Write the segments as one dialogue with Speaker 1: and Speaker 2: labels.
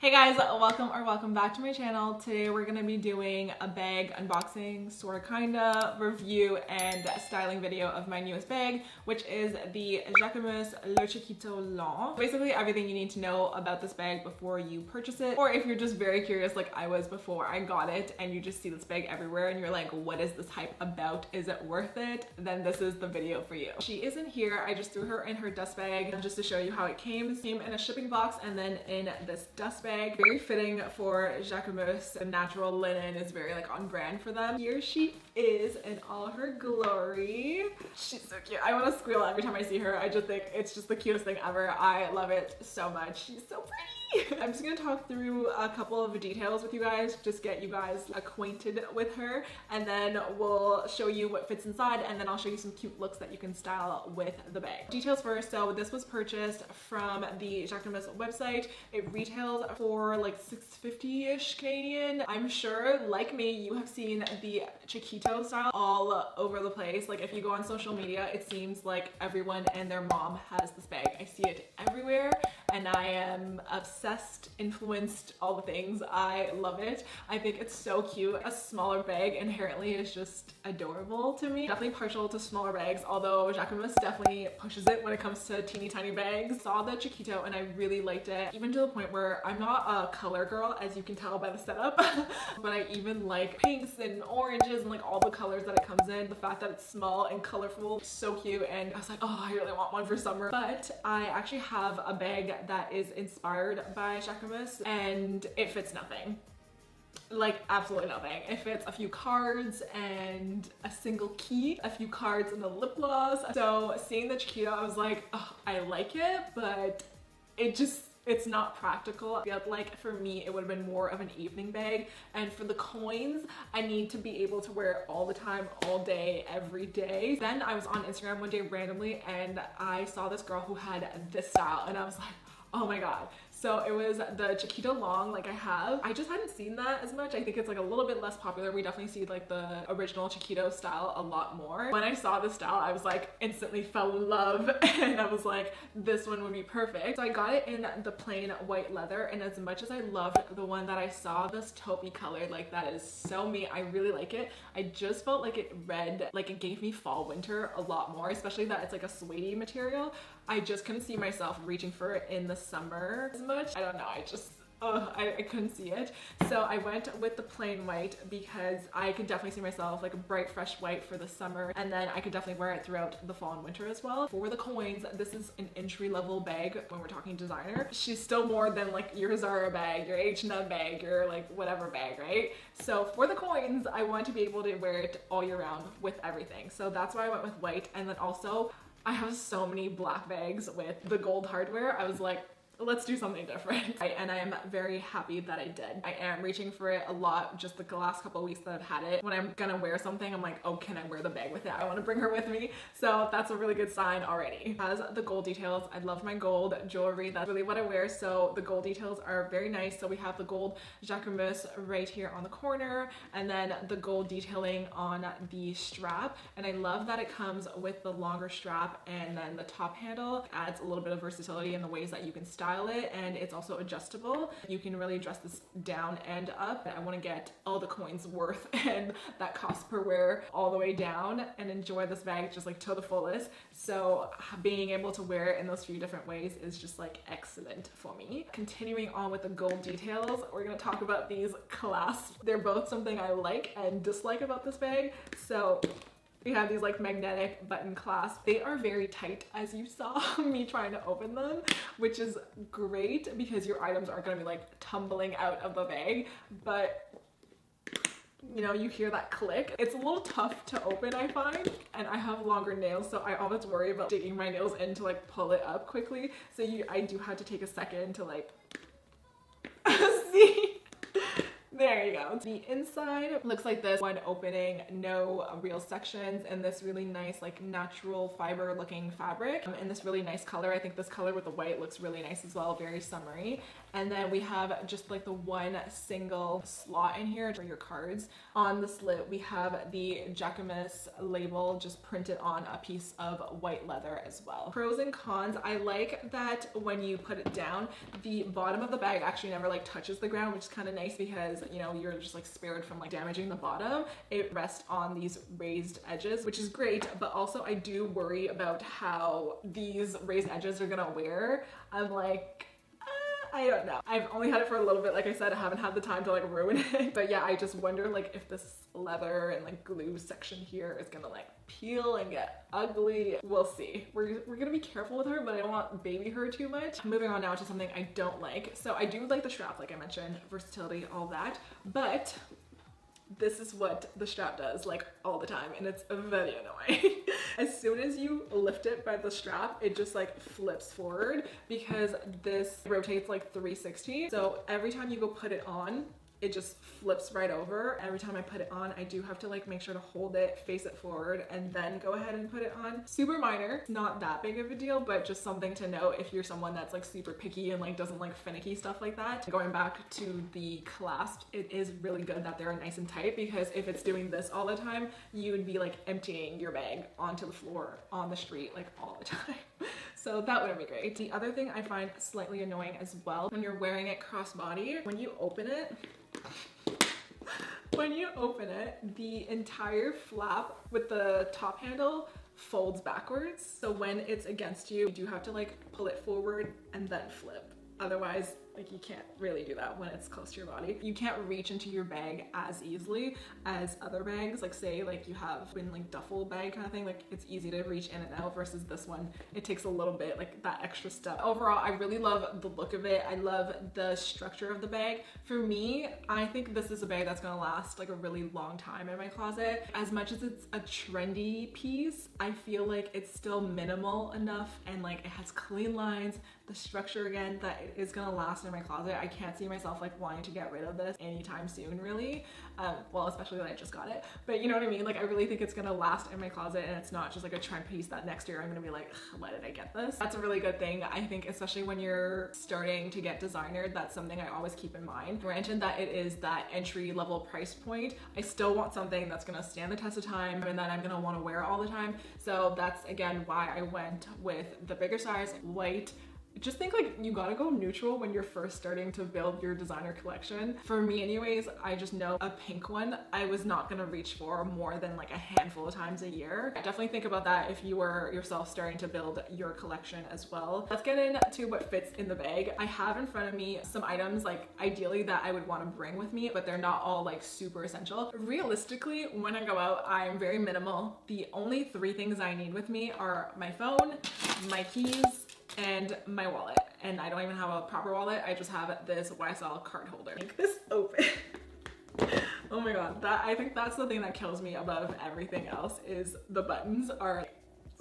Speaker 1: Hey guys, welcome back to my channel. Today we're gonna be doing a bag unboxing, sorta kinda, review and styling video of my newest bag, which is the Jacquemus Le Chiquito Long. Basically everything you need to know about this bag before you purchase it, or if you're just very curious like I was before I got it and you just see this bag everywhere and you're like, what is this hype about? Is it worth it? Then this is the video for you. She isn't here. I just threw her in her dust bag just to show you how it came. It came in a shipping box and then in this dust bag. Very fitting for Jacquemus. The natural linen is very like on brand for them. Here she is in all her glory. She's so cute. I want to squeal every time I see her. I just think it's just the cutest thing ever. I love it so much. She's so pretty. I'm just gonna talk through a couple of details with you guys, just get you guys acquainted with her, and then we'll show you what fits inside, and then I'll show you some cute looks that you can style with the bag. Details first. So this was purchased from the Jacquemus website. It retails for like $6.50-ish Canadian. I'm sure, like me, you have seen the Chiquito style all over the place. Like if you go on social media, it seems like everyone and their mom has this bag. I see it everywhere and I am obsessed, influenced, all the things. I love it. I think it's so cute. A smaller bag inherently is just adorable to me. Definitely partial to smaller bags, although Jacquemus definitely pushes it when it comes to teeny tiny bags. Saw the Chiquito and I really liked it, even to the point where I'm not a color girl, as you can tell by the setup, but I even like pinks and oranges and like all the colors that it comes in. The fact that it's small and colorful, so cute, and I was like, oh, I really want one for summer. But I actually have a bag that is inspired by Jacquemus and it fits nothing. Like absolutely nothing. It fits a few cards and a single key, a few cards and a lip gloss. So seeing the Chiquito, I was like, oh, I like it, but it's not practical. I feel like for me it would have been more of an evening bag, and for the coins I need to be able to wear it all the time, all day, every day. Then I was on Instagram one day randomly and I saw this girl who had this style and I was like, oh my god. So it was the Chiquito Long, like I have. I just hadn't seen that as much. I think it's like a little bit less popular. We definitely see like the original Chiquito style a lot more. When I saw this style, I was like instantly fell in love and I was like, this one would be perfect. So I got it in the plain white leather, and as much as I loved the one that I saw, this taupey color, like that is so me. I really like it. I just felt like it read, like it gave me fall winter a lot more, especially that it's like a suede material. I just couldn't see myself reaching for it in the summer as much. I don't know, I couldn't see it. So I went with the plain white because I could definitely see myself like a bright fresh white for the summer, and then I could definitely wear it throughout the fall and winter as well. For the coins, this is an entry-level bag when we're talking designer. She's still more than like your Zara bag, your H&M bag, your like whatever bag, right? So for the coins, I want to be able to wear it all year round with everything. So that's why I went with white. And then also I have so many black bags with the gold hardware. I was like, let's do something different. And I am very happy that I did. I am reaching for it a lot just the last couple of weeks that I've had it. When I'm gonna wear something, I'm like, oh, can I wear the bag with it? I want to bring her with me. So that's a really good sign already. It has the gold details. I love my gold jewelry. That's really what I wear. So the gold details are very nice. So we have the gold Jacquemus right here on the corner, and then the gold detailing on the strap. And I love that it comes with the longer strap and then the top handle. It adds a little bit of versatility in the ways that you can style it, and it's also adjustable. You can really dress this down and up. I want to get all the coins worth and that cost per wear all the way down and enjoy this bag just like to the fullest. So being able to wear it in those few different ways is just like excellent for me. Continuing on with the gold details, we're going to talk about these clasps. They're both something I like and dislike about this bag. So we have these like magnetic button clasps. They are very tight, as you saw me trying to open them, which is great because your items aren't gonna be like tumbling out of the bag, but you know, you hear that click. It's a little tough to open, I find, and I have longer nails, so I always worry about digging my nails in to like pull it up quickly. So I do have to take a second to like see. There you go. The inside looks like this. One opening, no real sections, and this really nice like natural fiber looking fabric in this really nice color. I think this color with the white looks really nice as well, very summery. And then we have just like the one single slot in here for your cards. On the slit we have the Jacquemus label just printed on a piece of white leather as well. Pros and cons, I like that when you put it down, the bottom of the bag actually never like touches the ground, which is kind of nice because, you know, you're just like spared from like damaging the bottom. It rests on these raised edges, which is great, but also I do worry about how these raised edges are gonna wear. I'm like, I don't know. I've only had it for a little bit. Like I said, I haven't had the time to like ruin it. But yeah, I just wonder like if this leather and like glue section here is gonna like peel and get ugly. We'll see. We're gonna be careful with her, but I don't want baby her too much. Moving on now to something I don't like. So I do like the strap, like I mentioned, versatility, all that. But this is what the strap does like all the time, and it's very annoying. As soon as you lift it by the strap, it just like flips forward because this rotates like 360. So every time you go put it on, it just flips right over. Every time I put it on, I do have to like make sure to hold it, face it forward, and then go ahead and put it on. Super minor, not that big of a deal, but just something to know if you're someone that's like super picky and like doesn't like finicky stuff like that. Going back to the clasps, it is really good that they're nice and tight, because if it's doing this all the time, you would be like emptying your bag onto the floor on the street like all the time. So that wouldn't be great. The other thing I find slightly annoying as well, when you're wearing it crossbody, when you open it, the entire flap with the top handle folds backwards. So when it's against you, you do have to like pull it forward and then flip. Otherwise, like you can't really do that when it's close to your body. You can't reach into your bag as easily as other bags. Like say like you have in like duffel bag kind of thing, like it's easy to reach in and out, versus this one, it takes a little bit, like that extra step. Overall, I really love the look of it. I love the structure of the bag. For me, I think this is a bag that's gonna last like a really long time in my closet. As much as it's a trendy piece, I feel like it's still minimal enough and like it has clean lines, the structure again, that it is gonna last in my closet. I can't see myself like wanting to get rid of this anytime soon, really. Well, especially when I just got it, but you know what I mean? Like I really think it's gonna last in my closet, and it's not just like a trend piece that next year I'm gonna be like, why did I get this? That's a really good thing. I think especially when you're starting to get designer, that's something I always keep in mind. Granted that it is that entry level price point, I still want something that's gonna stand the test of time and that I'm gonna wanna wear all the time. So that's again why I went with the bigger size, white. Just think like you gotta go neutral when you're first starting to build your designer collection. For me anyways, I just know a pink one I was not gonna reach for more than like a handful of times a year. Definitely think about that if you are yourself starting to build your collection as well. Let's get into what fits in the bag. I have in front of me some items like ideally that I would want to bring with me, but they're not all like super essential. Realistically, when I go out, I'm very minimal. The only 3 things I need with me are my phone, my keys, and my wallet. And I don't even have a proper wallet. I just have this YSL card holder. Make this open. Oh my god, I think that's the thing that kills me above everything else, is the buttons are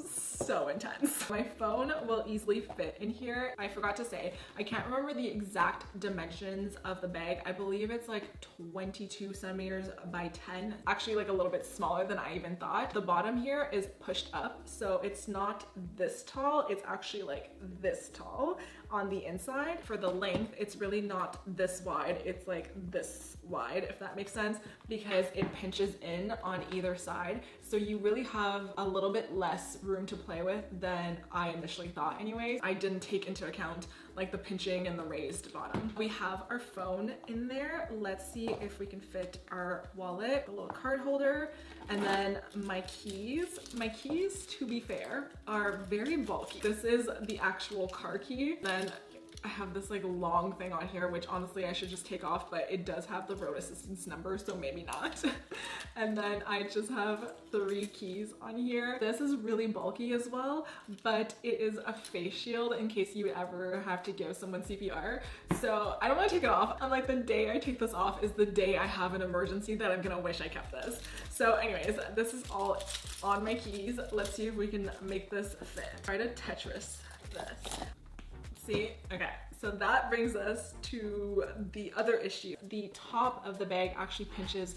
Speaker 1: so intense. My phone will easily fit in here. I forgot to say, I can't remember the exact dimensions of the bag. I believe it's like 22 centimeters by 10. Actually like a little bit smaller than I even thought. The bottom here is pushed up, so it's not this tall, it's actually like this tall on the inside. For the length, it's really not this wide, it's like this wide, if that makes sense, because it pinches in on either side. So you really have a little bit less room to play with than I initially thought anyways. I didn't take into account like the pinching and the raised bottom. We have our phone in there. Let's see if we can fit our wallet, a little card holder, and then my keys. My keys, to be fair, are very bulky. This is the actual car key. Then I have this like long thing on here, which honestly I should just take off, but it does have the road assistance number, so maybe not. And then I just have 3 keys on here. This is really bulky as well, but it is a face shield in case you ever have to give someone CPR. So I don't want to take it off. I'm like, the day I take this off is the day I have an emergency that I'm gonna wish I kept this. So anyways, this is all on my keys. Let's see if we can make this fit. Try to Tetris this. See? Okay, So that brings us to the other issue. The top of the bag actually pinches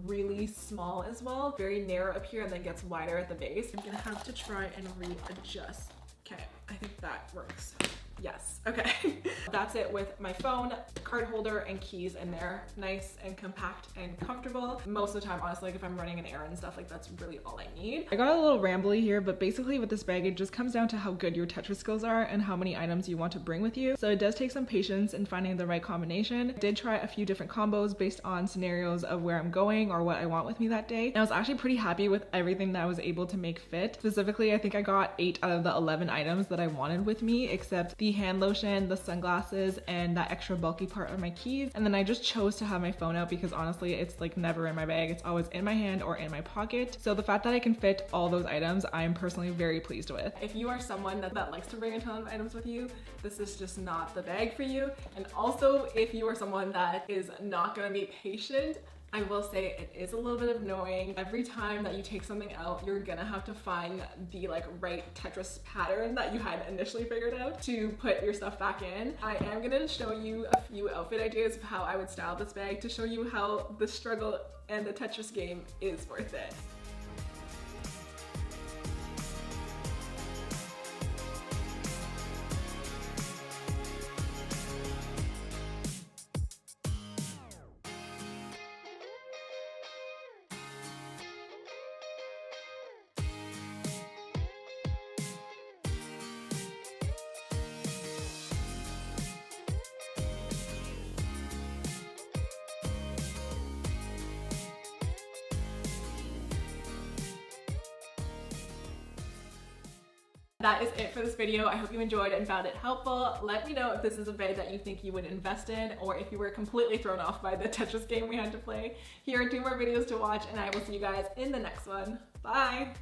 Speaker 1: really small as well, very narrow up here and then gets wider at the base. I'm gonna have to try and readjust. Okay, I think that works. Yes, okay. That's it with my phone, card holder, and keys in there. Nice and compact and comfortable. Most of the time, honestly, like if I'm running an errand and stuff, like that's really all I need. I got a little rambly here, but basically with this bag, it just comes down to how good your Tetris skills are and how many items you want to bring with you. So it does take some patience in finding the right combination. I did try a few different combos based on scenarios of where I'm going or what I want with me that day. And I was actually pretty happy with everything that I was able to make fit. Specifically, I think I got 8 out of the 11 items that I wanted with me, except the hand lotion, the sunglasses, and that extra bulky part of my keys. And then I just chose to have my phone out because honestly, it's like never in my bag. It's always in my hand or in my pocket. So the fact that I can fit all those items, I'm personally very pleased with. If you are someone that likes to bring a ton of items with you, this is just not the bag for you. And also, if you are someone that is not gonna be patient, I will say it is a little bit annoying. Every time that you take something out, you're gonna have to find the like right Tetris pattern that you had initially figured out to put your stuff back in. I am gonna show you a few outfit ideas of how I would style this bag to show you how the struggle and the Tetris game is worth it. That is it for this video. I hope you enjoyed and found it helpful. Let me know if this is a bag that you think you would invest in or if you were completely thrown off by the Tetris game we had to play. Here are 2 more videos to watch and I will see you guys in the next one. Bye!